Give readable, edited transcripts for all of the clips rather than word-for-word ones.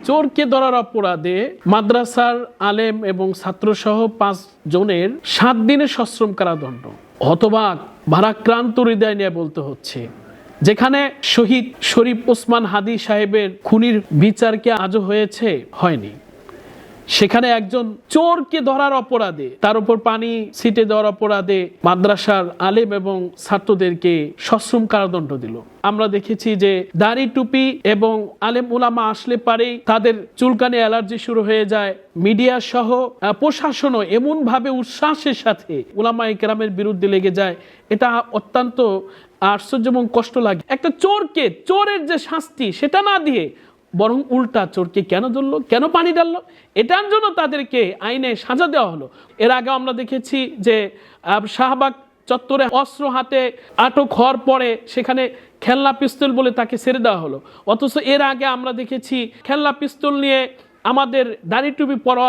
চোরকে ধরার অপরাধে মাদ্রাসার আলেম এবং ছাত্রসহ 5 জনের 7 দিনের সশ্রম কারাদণ্ড। হতবাক ভারাক্রান্ত হৃদয় নিয়ে বলতে হচ্ছে, যেখানে শহীদ শরীফ ওসমান হাদি সাহেবের খুনির বিচার কি আজও হয়েছে? হয়নি। সেখানে একজন চোরকে ধরার অপরাধে, তার উপর পানি ছিটে দেওয়ার অপরাধে মাদ্রাসার আলেম এবং ছাত্রদেরকে সশ্রম কারাদণ্ড দিল। আমরা দেখেছি যে দাড়ি টুপি এবং আলেম উলামা আসলে পারেই তাদের চুলকানি অ্যালার্জি শুরু হয়ে যায়। মিডিয়া সহ প্রশাসনও এমন ভাবে উচ্ছ্বাসের সাথে উলামায়ে কেরামের বিরুদ্ধে লেগে যায়, এটা অত্যন্ত আশ্চর্য এবং কষ্ট লাগে। একটা চোরকে, চোরের যে শাস্তি সেটা না দিয়ে বরং উল্টা চোরকে কেন ধরলো, কেন পানি ডাললো, এটার জন্য তাদেরকে আইনে সাজা দেওয়া হলো। এর আগে আমরা দেখেছি যে শাহবাগ চত্বরে অস্ত্র হাতে আটক হওয়ার পরে সেখানে খেলনা পিস্তল বলে তাকে ছেড়ে দেওয়া হলো। অথচ এর আগে আমরা দেখেছি খেলনা পিস্তল নিয়ে আমাদের দাড়ি টুপি পরা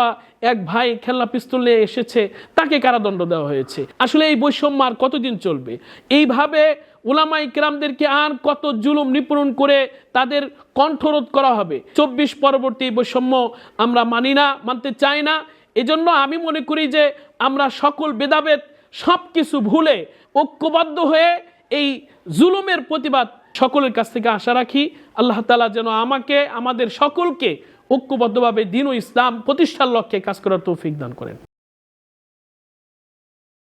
এক ভাই খেলনা পিস্তল নিয়ে এসেছে, তাকে কারাদণ্ড দেওয়া হয়েছে। আসলে এই বৈষম্য আর কতদিন চলবে? এইভাবে উলামায়ে কেরামদেরকে আর কত জুলুম নিপীড়ন করে তাদের কণ্ঠরোধ করা হবে? 24 পরবর্তী বৈষম্য আমরা মানি না, মানতে চাই না। এজন্য আমি মনে করি যে আমরা সকল ভেদাভেদ সবকিছু ভুলে ঐক্যবদ্ধ হয়ে এই জুলুমের প্রতিবাদ সকলের কাছ থেকে আশা রাখি। আল্লাহ তাআলা যেন আমাকে, আমাদের সকলকে ঐক্যবদ্ধভাবে দ্বীন ও ইসলাম প্রতিষ্ঠার লক্ষ্যে কাজ করার তৌফিক দান করেন।